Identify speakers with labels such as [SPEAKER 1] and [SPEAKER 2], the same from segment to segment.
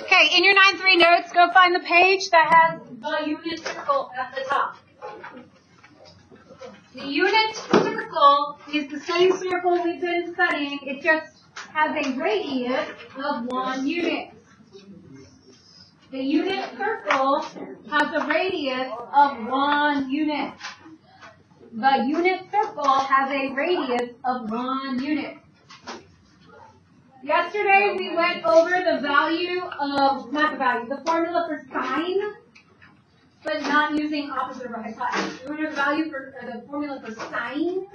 [SPEAKER 1] Okay, in your 9-3 notes, go find the page that has the unit circle at the top. The unit circle is the same circle we've been studying. It just has a radius of 1 unit. The unit circle has a radius of 1 unit. The unit circle has a radius of 1 unit. Yesterday we went over the value of, not the value, the formula for sine, but not using opposite over hypotenuse. We went over the value for, the formula for sine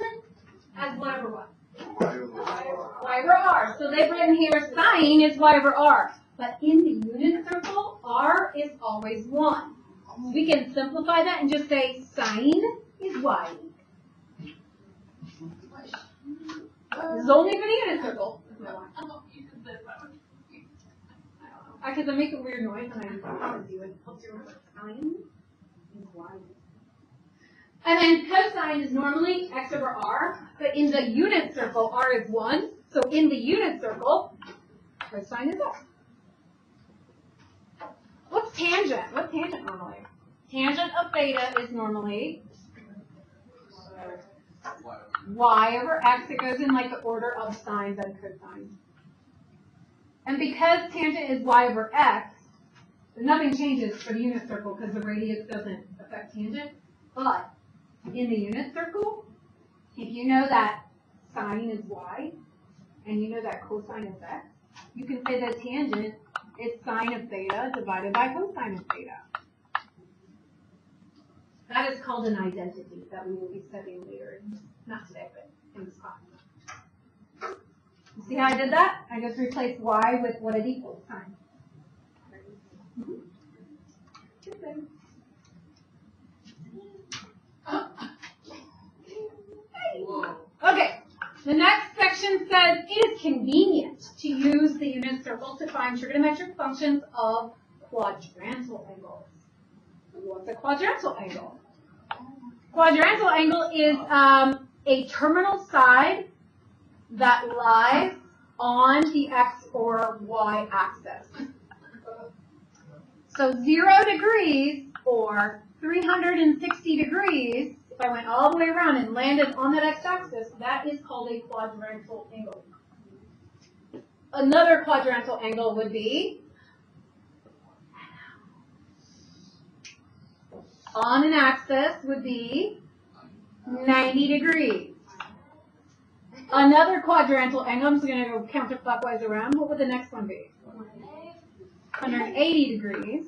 [SPEAKER 1] as y over what? Y over r. So they've written here sine is y over r. But in the unit circle, r is always 1. We can simplify that and just say sine is y. This is only for the unit circle. Because I make a weird noise and I promise you it helps you remember. Sine is y. And then cosine is normally x over r, but in the unit circle, r is 1. So in the unit circle, cosine is x. What's tangent? What's tangent normally? Tangent of theta is normally y over x. It goes in like the order of sines and cosines. And because tangent is y over x, nothing changes for the unit circle because the radius doesn't affect tangent. But in the unit circle, if you know that sine is y, and you know that cosine is x, you can say that tangent is sine of theta divided by cosine of theta. That is called an identity that we will be studying later. Not today, but in this class. You see how I did that? I just replaced y with what it equals, sine. Okay, the next section says it is convenient to use the unit circle to find trigonometric functions of quadrantal angles. What's a quadrantal angle? Quadrantal angle is a terminal side that lies on the x or y axis. So 0 degrees or 360 degrees, if I went all the way around and landed on that x-axis, that is called a quadrantal angle. Another quadrantal angle would be on an axis would be 90 degrees. Another quadrantal angle, I'm just going to go counterclockwise around. What would the next one be? 180 degrees.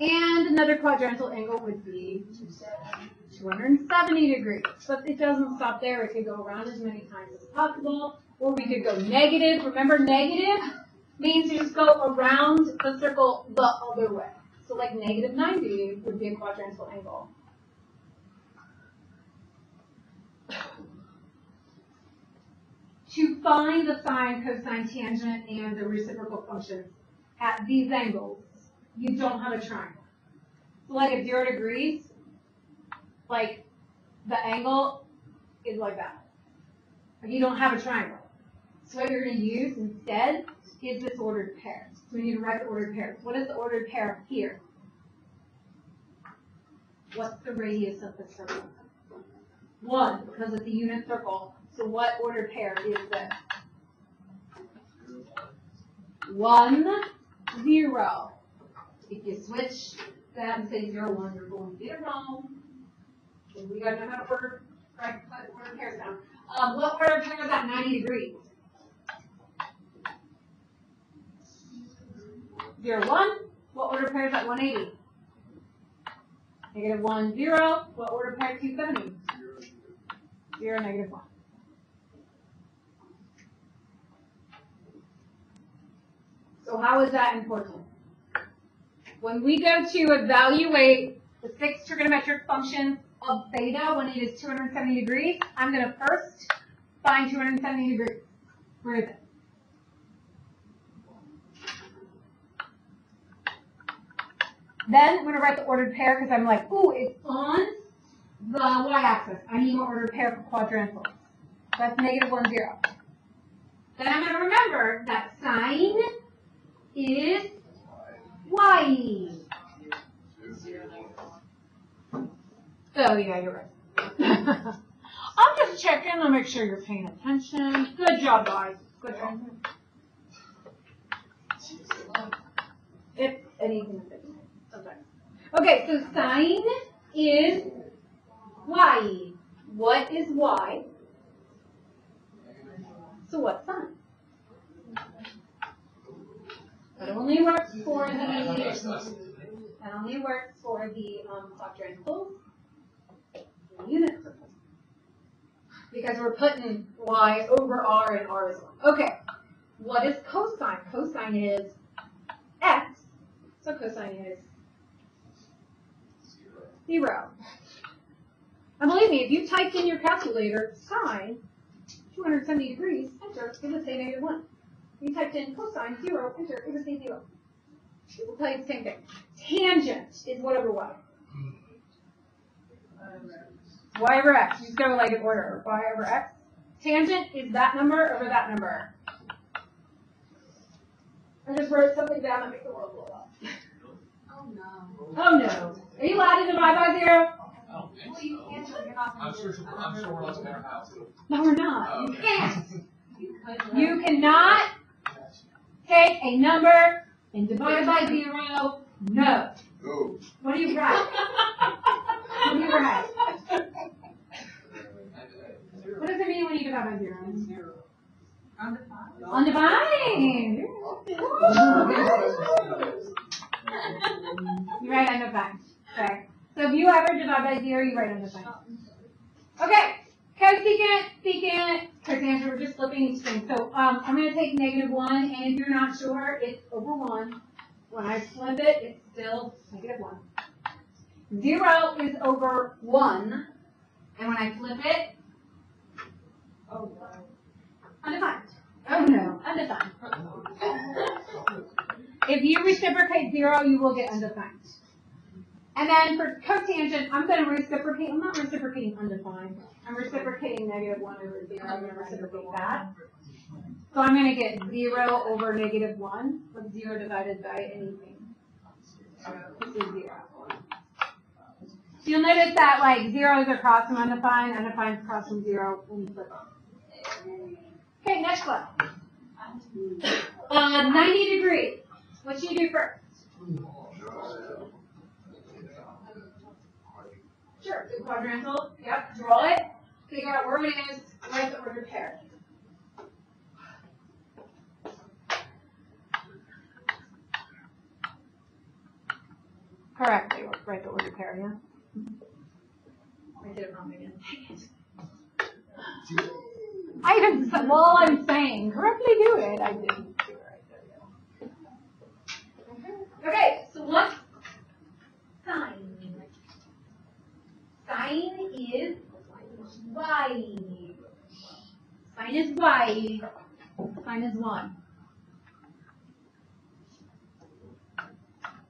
[SPEAKER 1] And another quadrantal angle would be 270 degrees. But it doesn't stop there. It could go around as many times as possible. Or we could go negative. Remember, negative means you just go around the circle the other way. So like negative 90 would be a quadrantal angle. To find the sine, cosine, tangent, and the reciprocal functions at these angles, you don't have a triangle. So like at 0 degrees, like the angle is like that. Like you don't have a triangle. So what you're going to use instead is this ordered pair. So we need to write the ordered pair. What is the ordered pair here? What's the radius of the circle? 1, because it's a unit circle. So what ordered pair is this? 1, 0. If you switch that and say 0, 1, you're going to get it wrong. So we got to know how to order pairs down. What order pair is at 90 degrees? 0, 1. What order pair is at 180? Negative 1, 0. What order pair is 270? 0, negative 1. So how is that important? When we go to evaluate the 6 trigonometric functions of theta when it is 270 degrees, I'm going to first find 270 degrees. Where is it? Then I'm going to write the ordered pair because I'm like, ooh, it's on the y-axis. I need an ordered pair for quadrantals. That's negative 1, 0. Then I'm going to remember that sine is y. Oh, yeah, you're right. I'm just checking to make sure you're paying attention. Good job, guys. Good job. If anything. Okay, so sine is y. What is y? So what's sine? That only works for the quadrantals, unit circles, because we're putting y over r and r is 1. Okay, what is cosine? Cosine is x, so cosine is 0. And believe me, if you typed in your calculator sine 270 degrees, enter, it would say -1. If you typed in cosine 0, enter, it would say 0. It will tell you the same thing. Tangent is what over y? Y over x. You just go like in order. Y over x. Tangent is that number over that number. I just wrote something down that makes the world blow up.
[SPEAKER 2] Oh no.
[SPEAKER 1] Oh no. Are you allowed to divide by 0?
[SPEAKER 2] Well, you can't. You're not
[SPEAKER 3] I'm sure we're not in our house.
[SPEAKER 1] No, we're not. You can't.
[SPEAKER 2] could.
[SPEAKER 1] You cannot take a number and divide by 0. No.
[SPEAKER 3] No.
[SPEAKER 1] What do you write? What do you write? What does it mean when you divide by 0?
[SPEAKER 2] Undefined.
[SPEAKER 1] Undefined. You write undefined. Okay. So if you ever divide by 0, you write undefined. Okay. Cosecant, secant, cosine, we're just flipping each thing. So I'm going to take -1, and if you're not sure, it's over 1. When I flip it, it's still -1. 0 is over 1, and when I flip it, oh no, undefined. Oh no, undefined. If you reciprocate 0, you will get undefined. And then for cotangent, I'm going to reciprocate. I'm not reciprocating undefined. I'm reciprocating -1 over 0. I'm going to reciprocate that. So I'm going to get 0 over -1. What's 0 divided by anything? This is 0. So you'll notice that like 0 is across from undefined, undefined is across from 0 when you flip it. Okay, next one. 90 degrees. What should you do first? Sure, quadrantal. Yep, draw it. Figure out where it is. Write the ordered pair. Correctly, write the ordered pair, yeah? I did it wrong again. I even, while I'm saying, correctly do it, I didn't do it right there. Okay, so what's sine? Sine is y. Sine is y. Sine is 1.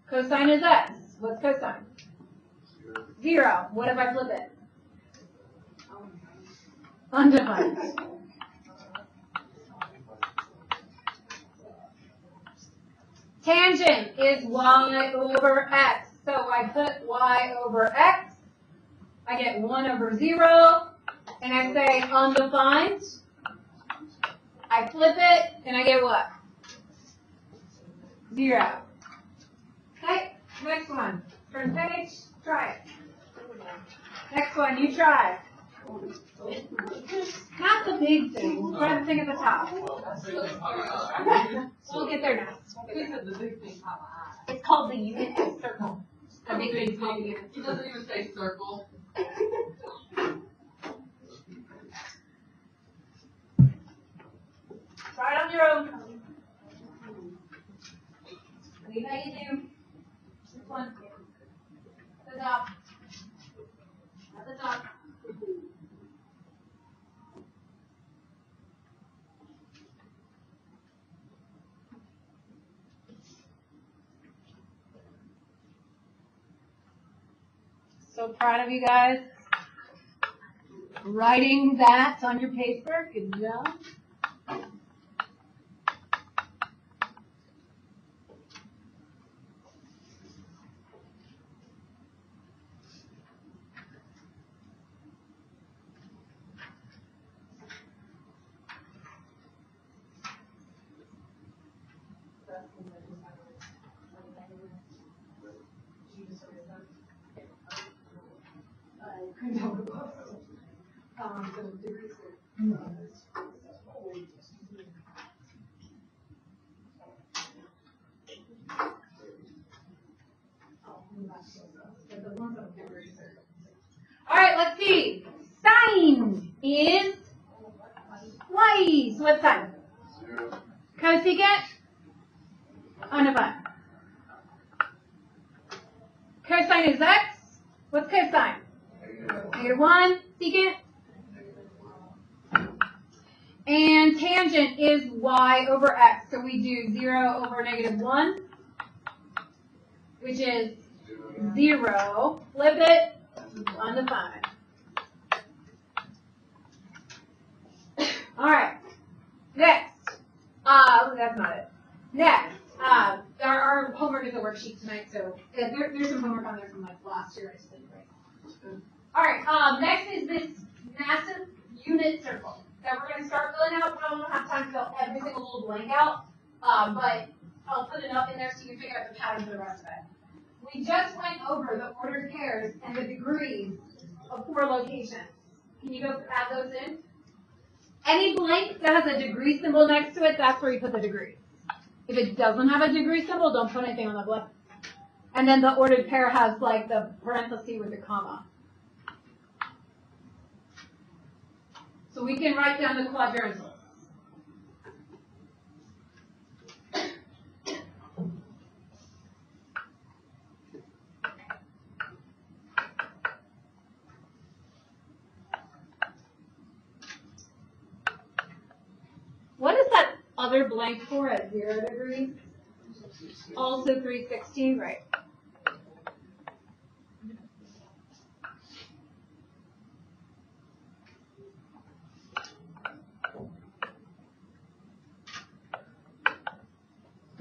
[SPEAKER 1] Cosine is x. What's cosine? 0. What if I flip it? Undefined. Tangent is y over x. So I put y over x. I get 1 over 0. And I say undefined. I flip it, and I get what? 0. Okay, next one. Turn page, try it. Next one, you try. Not the big thing. Try the thing at the top. We'll get there next. It's called the unit circle. The big thing is called the unit.
[SPEAKER 2] It doesn't even say circle.
[SPEAKER 1] Try it on your own. What do you do? This one. At the top. At the top. So proud of you guys. Writing that on your paper. Good job. All right, let's see. Sine is twice. What sine? Cosecant? Undivided. Cosine is x. What's cosine? -1. Secant? And tangent is y over x. So we do 0 over -1, which is 0. Flip it, undefined. All right. Next. That's not it. Next. Our homework is a worksheet tonight, so there's some homework on there from like last year. I just didn't write. All right. Next is this massive unit circle that we're going to start filling out. I don't have time to fill every single little blank out, but I'll put it up in there so you can figure out the pattern for the rest of it. We just went over the ordered pairs and the degrees of 4 locations. Can you go add those in? Any blank that has a degree symbol next to it, that's where you put the degree. If it doesn't have a degree symbol, don't put anything on the blank. And then the ordered pair has like the parenthesis with the comma. So we can write down the quadrantals. What is that other blank for at 0 degrees? Also 316, right?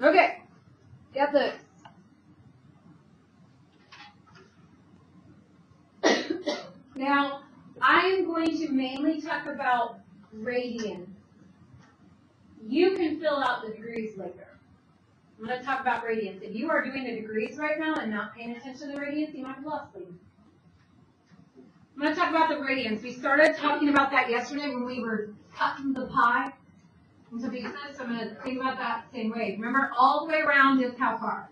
[SPEAKER 1] Okay, got this. Now, I am going to mainly talk about radians. You can fill out the degrees later. I'm going to talk about radians. If you are doing the degrees right now and not paying attention to the radians, you might have lost them. I'm going to talk about the radians. We started talking about that yesterday when we were cutting the pie into pieces, so I'm going to think about that same way. Remember, all the way around is how far?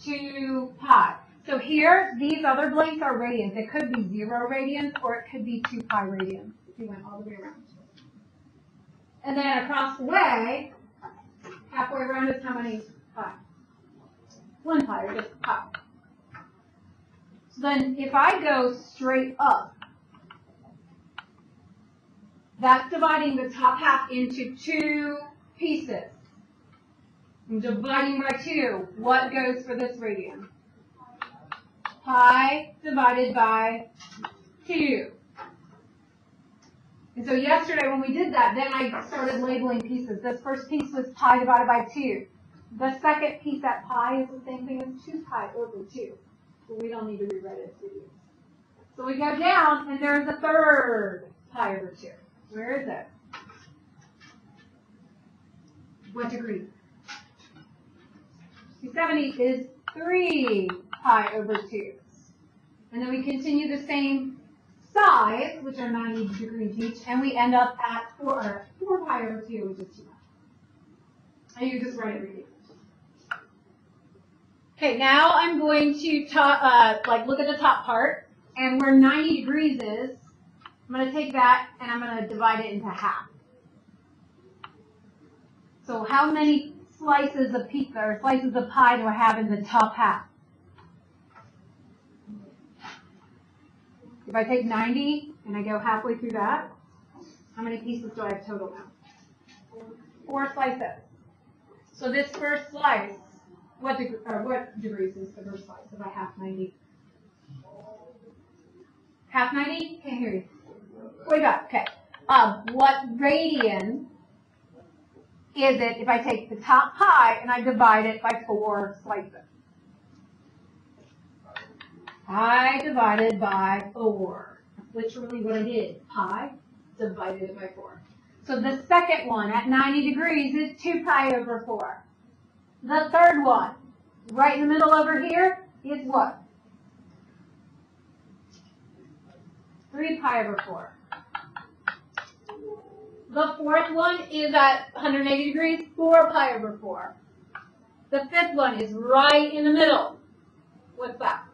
[SPEAKER 1] 2 pi. So here, these other blanks are radians. It could be 0 radians, or it could be 2 pi radians if you went all the way around. And then across the way, halfway around is how many pi? 1 pi, or just pi. So then if I go straight up, that's dividing the top half into 2 pieces. I'm dividing by 2. What goes for this radian? Pi divided by 2. And so yesterday when we did that, then I started labeling pieces. This first piece was pi divided by 2. The second piece at pi is the same thing as 2 pi over 2. But we don't need to rewrite it for you. So we go down, and there's a third pi over 2. Where is it? What degree? 270 is 3 pi over 2. And then we continue the same sides, which are 90 degrees each, and we end up at 4 pi over 2, which is 2 pi. And you just write it repeat. Okay, now I'm going to look at the top part, and where 90 degrees is, I'm going to take that and I'm going to divide it into half. So how many slices of pizza or slices of pie do I have in the top half? If I take 90 and I go halfway through that, how many pieces do I have total now? 4 slices. So this first slice, what degrees is the first slice if I half 90? Half 90? Can't hear you. Wake up. Okay. What radian is it if I take the top pi and I divide it by 4 slices? Pi divided by 4. That's literally what I did. Pi divided it by 4. So the second one at 90 degrees is 2 pi over 4. The third one, right in the middle over here, is what? 3 pi over 4. The fourth one is at 180 degrees, 4 pi over 4. The fifth one is right in the middle. What's that?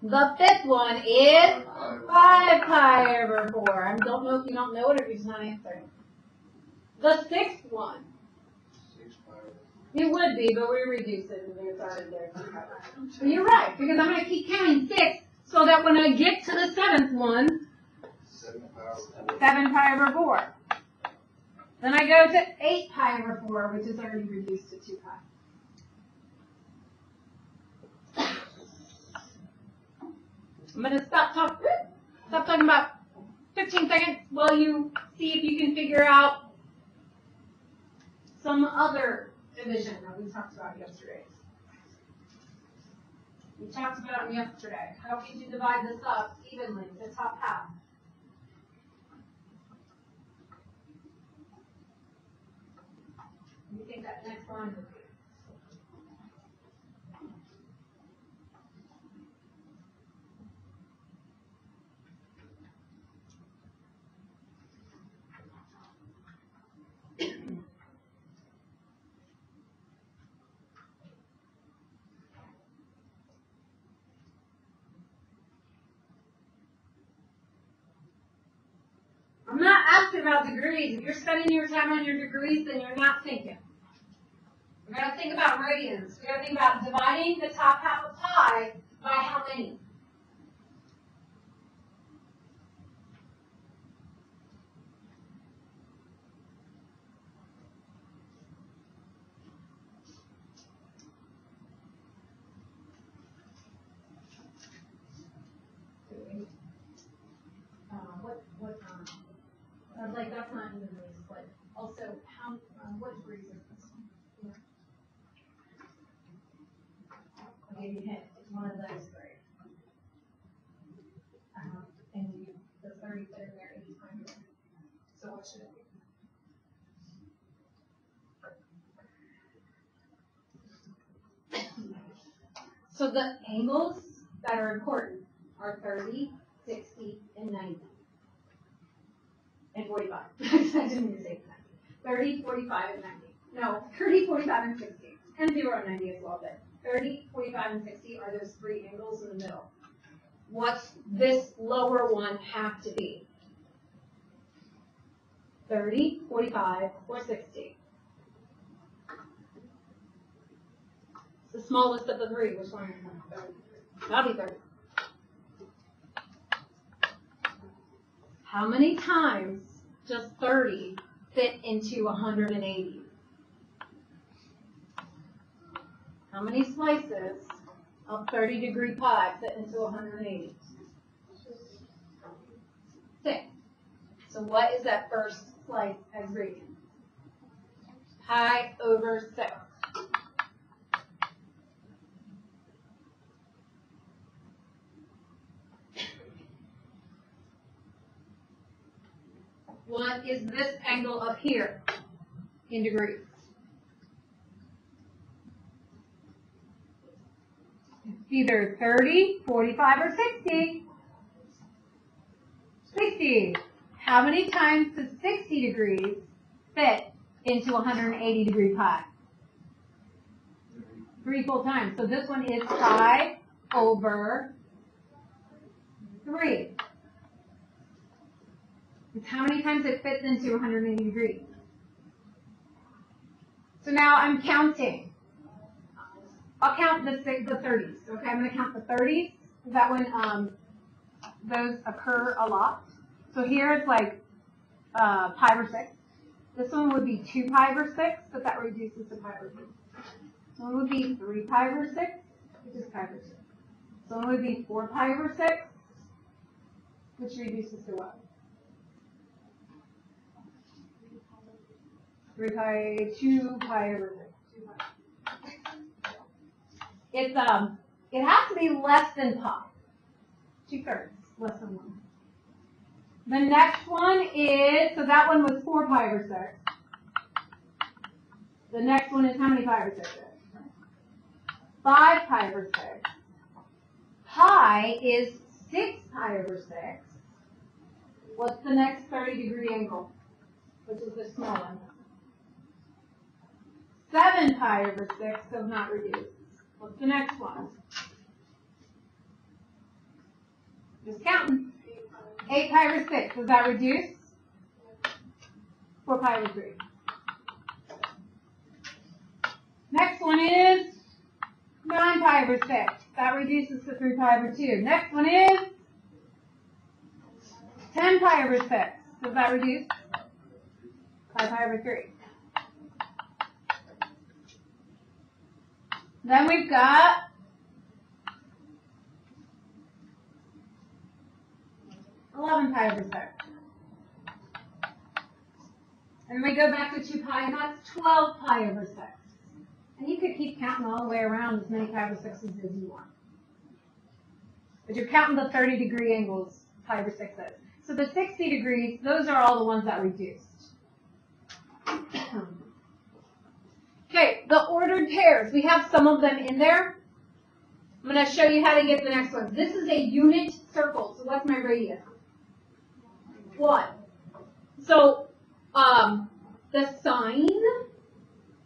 [SPEAKER 1] The fifth one is 5 pi over 4. I don't know if you don't know it or if you're just not answering. The sixth one.
[SPEAKER 3] 6 pi over 4.
[SPEAKER 1] It would be, but we reduce it and it's already there. But you're right, because I'm going to keep counting 6 so that when I get to the seventh one,
[SPEAKER 3] 7 pi over 4.
[SPEAKER 1] 7 pi over 4. Then I go to 8 pi over 4, which is already reduced to 2 pi. I'm going to stop talking about 15 seconds while you see if you can figure out some other division that we talked about yesterday. We talked about them yesterday. How can you divide this up evenly, the top half? What do you think that next line would be? I'm not asking about degrees. If you're spending your time on your degrees, then you're not thinking. We've got to think about radians. We've got to think about dividing the top half of pi by how many? I was like, that's not in degrees, but also, what degrees is this one? I'll give you a hint. It's one of those three. And the 30 there is time here. So what should it be? So the angles that are important are 30, 60, and 90. And 45. I didn't mean to say 90. 30, 45, and 90. No, 30, 45, and 60. And 0 and 90 as well, but 30, 45, and 60 are those three angles in the middle. What's this lower one have to be? 30, 45, or 60? It's the smallest of the three. Which one? That'll be 30. How many times does 30 fit into 180? How many slices of 30-degree pie fit into 180? 6. So what is that first slice as radian? Pi over 6. What is this angle up here in degrees? It's either 30, 45, or 60. 60. How many times does 60 degrees fit into 180 degree pi? 3 full times. So this one is pi over 3. It's how many times it fits into 180 degrees. So now I'm counting. I'll count the 30s. Okay, I'm going to count the 30s. That one, those occur a lot. So here it's like pi over 6. This one would be 2 pi over 6, but that reduces to pi over 2. This one would be 3 pi over 6, which is pi over 2. This one would be 4 pi over 6, which reduces to what? 3 pi, 2 pi over 6. 2 pi. It has to be less than pi. 2/3, less than 1. The next one is, so that one was 4 pi over 6. The next one is how many pi over 6? 5 pi over 6. Pi is 6 pi over 6. What's the next 30-degree angle? Which is the small one. 7 pi over 6 does not reduce. What's the next one? Just counting. 8 pi over 6. Does that reduce? 4 pi over 3. Next one is 9 pi over 6. That reduces to 3 pi over 2. Next one is 10 pi over 6. Does that reduce? 5 pi over 3. Then we've got 11 pi over 6. And we go back to 2 pi, and that's 12 pi over 6. And you could keep counting all the way around as many pi over 6s as you want. But you're counting the 30-degree angles pi over 6 is. So the 60 degrees, those are all the ones that reduced. Okay, the ordered pairs. We have some of them in there. I'm going to show you how to get the next one. This is a unit circle. So what's my radius? 1. So the sign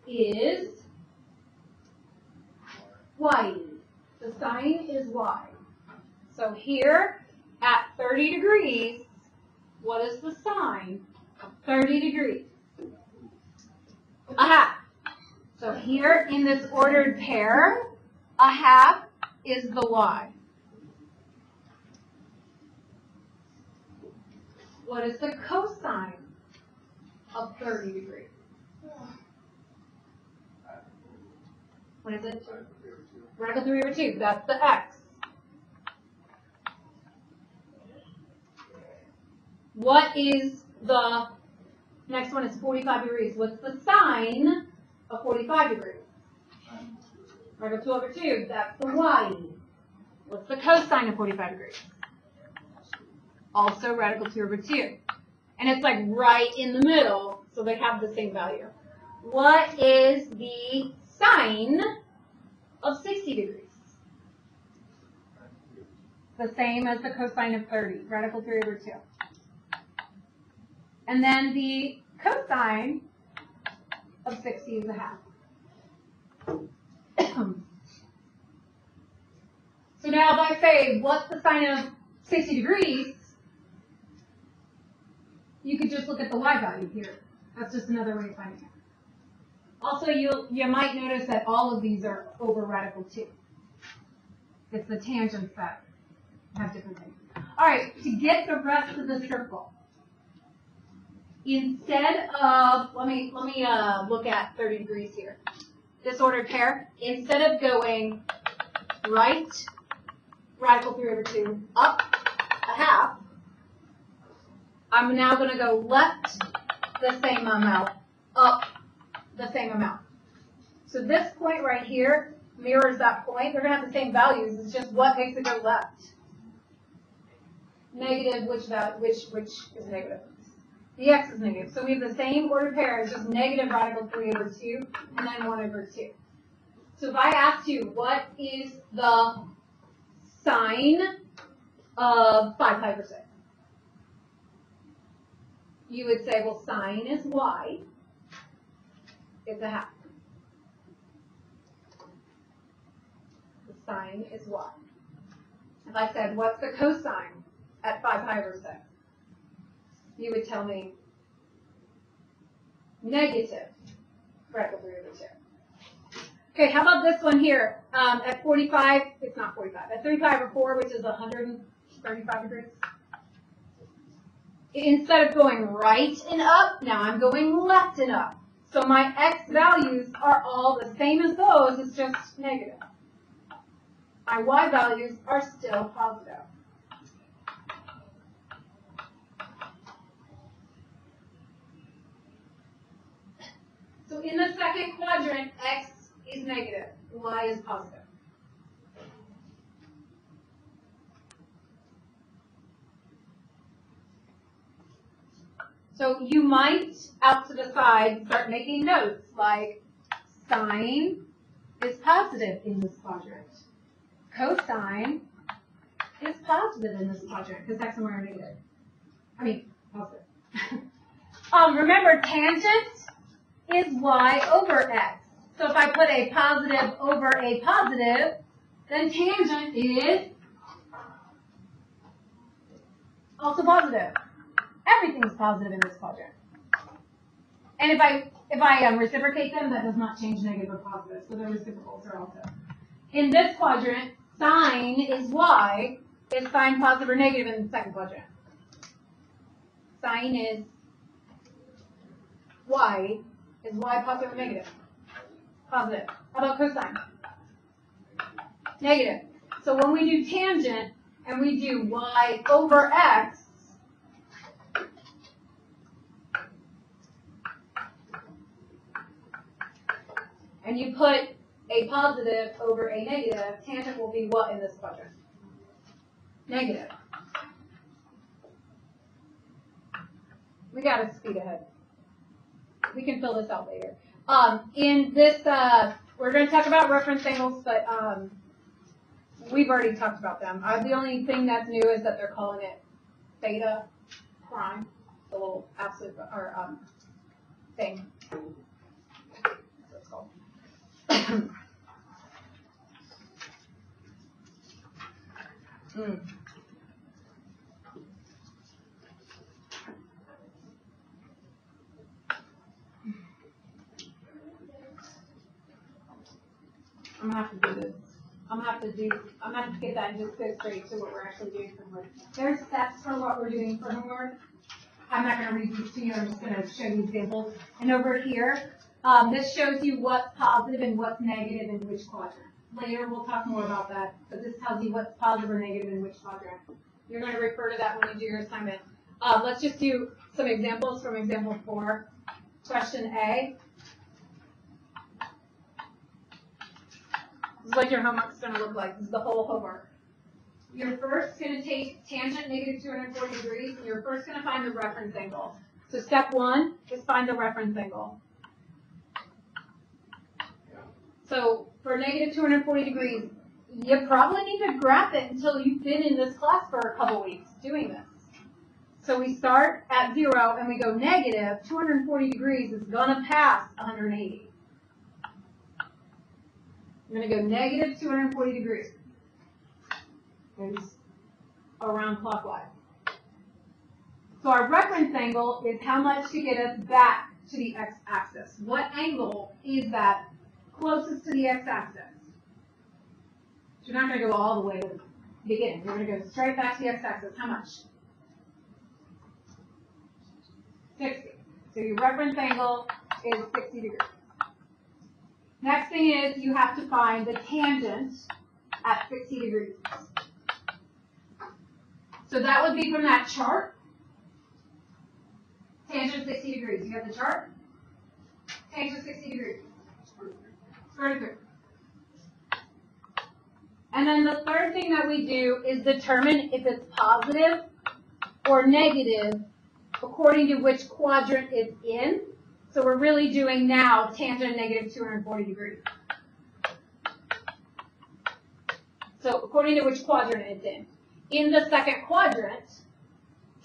[SPEAKER 1] is y. The sign is y. So here at 30 degrees, what is the sign of 30 degrees? A half. So here in this ordered pair, a half is the y. What is the cosine of 30 degrees? What is it? Radical 3 over 2. That's the x. What is the next one is 45 degrees. What's the sine of 45 degrees? Radical 2 over 2. That's the y. What's the cosine of 45 degrees? Also radical 2 over 2. And it's like right in the middle, so they have the same value. What is the sine of 60 degrees? The same as the cosine of 30, radical 3 over 2. And then the cosine of 60 is a half. So now if I say, what's the sine of 60 degrees, you could just look at the y value here. That's just another way of finding it. Also, you might notice that all of these are over radical 2. It's the tangents that have different things. All right, to get the rest of the circle, instead of, let me look at 30 degrees here. This ordered pair, instead of going right, radical 3 over 2, up a half, I'm now going to go left the same amount, up the same amount. So this point right here mirrors that point. They're going to have the same values. It's just what makes it go left. Negative, which is negative? The x is negative. So we have the same ordered pair, it's just negative radical 3 over 2, and then 1 over 2. So if I asked you, what is the sine of 5 pi over 6? You would say, well, sine is y. It's a half. The sine is y. If I said, what's the cosine at 5 pi over 6? You would tell me negative radical 3 over 2. Okay, how about this one here? At 45, it's not 45, at 3 pi over 4, which is 135 degrees. Instead of going right and up, now I'm going left and up. So my x values are all the same as those, it's just negative. My y values are still positive. So in the second quadrant, x is negative, y is positive. So you might, out to the side, start making notes like sine is positive in this quadrant. Cosine is positive in this quadrant because x and y are negative. I mean, positive. Remember, tangent is y over x. So if I put a positive over a positive, then tangent is also positive. Everything's positive in this quadrant. And if I reciprocate them, that does not change negative or positive. So the reciprocals are also. In this quadrant, sine is y. Is sine positive or negative in the second quadrant? Sine is y. Is y positive or negative? Positive. How about cosine? Negative. So when we do tangent and we do y over x, and you put a positive over a negative, tangent will be what in this quadrant? Negative. We got to speed ahead. We can fill this out later. In this, we're going to talk about reference angles, but we've already talked about them. The only thing that's new is that they're calling it theta prime, the little absolute or thing. That's what it's called. I'm gonna have to do this. I'm gonna have to get that and just go straight to what we're actually doing for homework. There's steps for what we're doing for homework. I'm not gonna read these to you. I'm just gonna show you examples. And over here, this shows you what's positive and what's negative in which quadrant. Later we'll talk more about that, but this tells you what's positive or negative in which quadrant. You're going to refer to that when you do your assignment. Let's just do some examples from example 4. Question A. This is what your homework's going to look like. This is the whole homework. You're first going to take tangent negative 240 degrees, and you're first going to find the reference angle. So step 1 is find the reference angle. So for negative 240 degrees, you probably need to graph it until you've been in this class for a couple weeks doing this. So we start at 0 and we go negative 240 degrees is going to pass 180. I'm going to go negative 240 degrees. Goes around clockwise. So our reference angle is how much to get us back to the x-axis. What angle is that closest to the x-axis? So you're not going to go all the way to the beginning. You're going to go straight back to the x-axis. How much? 60. So your reference angle is 60 degrees. Next thing is you have to find the tangent at 60 degrees. So that would be from that chart. Tangent 60 degrees. You have the chart? Tangent 60 degrees. Square root of 3. And then the third thing that we do is determine if it's positive or negative according to which quadrant it's in. So we're really doing now tangent negative 240 degrees. So according to which quadrant it's in. In the second quadrant,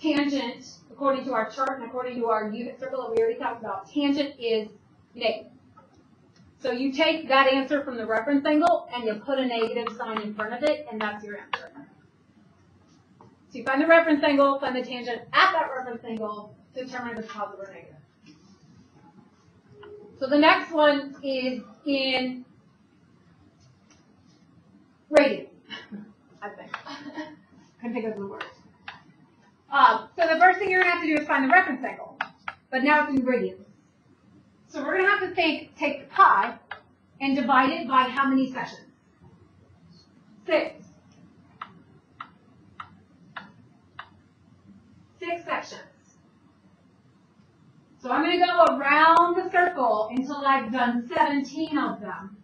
[SPEAKER 1] tangent, according to our chart and according to our unit circle that we already talked about, tangent is negative. So you take that answer from the reference angle and you put a negative sign in front of it, and that's your answer. So you find the reference angle, find the tangent at that reference angle, determine if it's positive or negative. So the next one is in radians, I think. Couldn't think of the word. So the first thing you're going to have to do is find the reference angle, but now it's in radians. So we're going to have to take the pi and divide it by how many sections? 6. 6 sections. So I'm going to go around the circle until I've done 17 of them.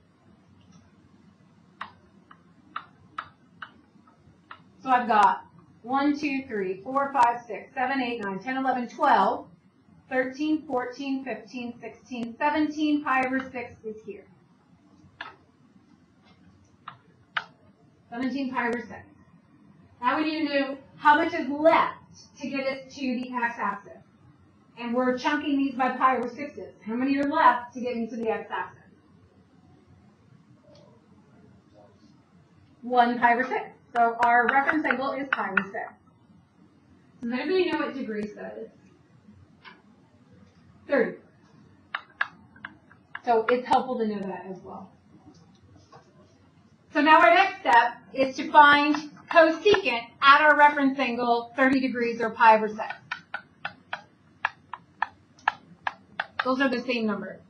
[SPEAKER 1] So I've got 1, 2, 3, 4, 5, 6, 7, 8, 9, 10, 11, 12. 13, 14, 15, 16, 17, pi over 6 is here. 17 pi over 6. Now we need to know how much is left to get us to the x-axis. And we're chunking these by pi over 6s. How many are left to get me to the x-axis? 1 pi over 6. So our reference angle is pi over 6. Does anybody know what degrees that is? 30. So it's helpful to know that as well. So now our next step is to find cosecant at our reference angle 30 degrees or pi over 6. Those are the same numbers.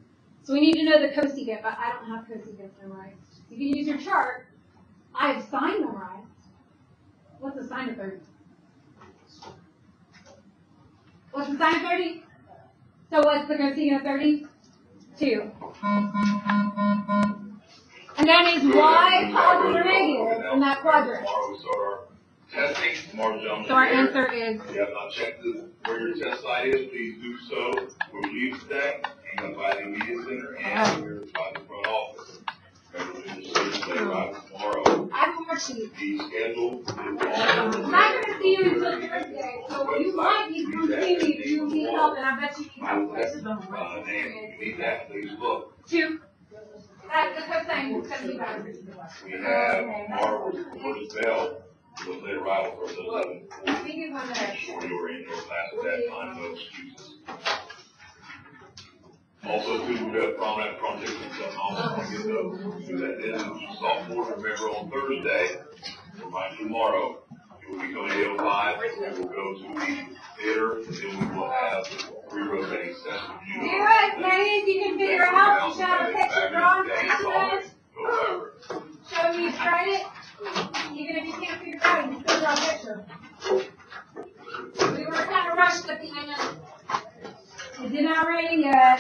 [SPEAKER 1] So we need to know the cosecant, but I don't have cosecant memorized. You can use your chart. I have sine memorized. What's the sine of 30? What's the sine of 30? So what's the cosecant of 30? 2. And that is y positive or negative in that quadrant. So our answer is...
[SPEAKER 4] If you have not checked where your test site is, please do so. When we leave today, hang up by the media center and by the front office. Tomorrow.
[SPEAKER 1] I have more sheets.
[SPEAKER 4] The schedule is
[SPEAKER 1] I'm not going to see you until Thursday, so you might need to see me if you need help, and I bet you need help. This is the homework.
[SPEAKER 4] you need that, please look.
[SPEAKER 1] 2. That's the cosine is 75 degrees.
[SPEAKER 4] We have tomorrow, we're Bell, with late arrival for 11.
[SPEAKER 1] I think it's one
[SPEAKER 4] Make
[SPEAKER 1] that.
[SPEAKER 4] sure you were in your class at that time, no excuses. Also, too, we have prominent projects and stuff, also want to get those. So that is sophomore, remember on Thursday, remind you tomorrow, it will be coming to 8:05, we will go to the theater, and then we will have 3 rotating sessions.
[SPEAKER 1] Do it, ladies, you can figure out, you should have a picture drawn for each of us. Show me you tried it. Even if you can't figure it out, you can still draw a picture. We were kind of rushed at the end. It did not rain yet.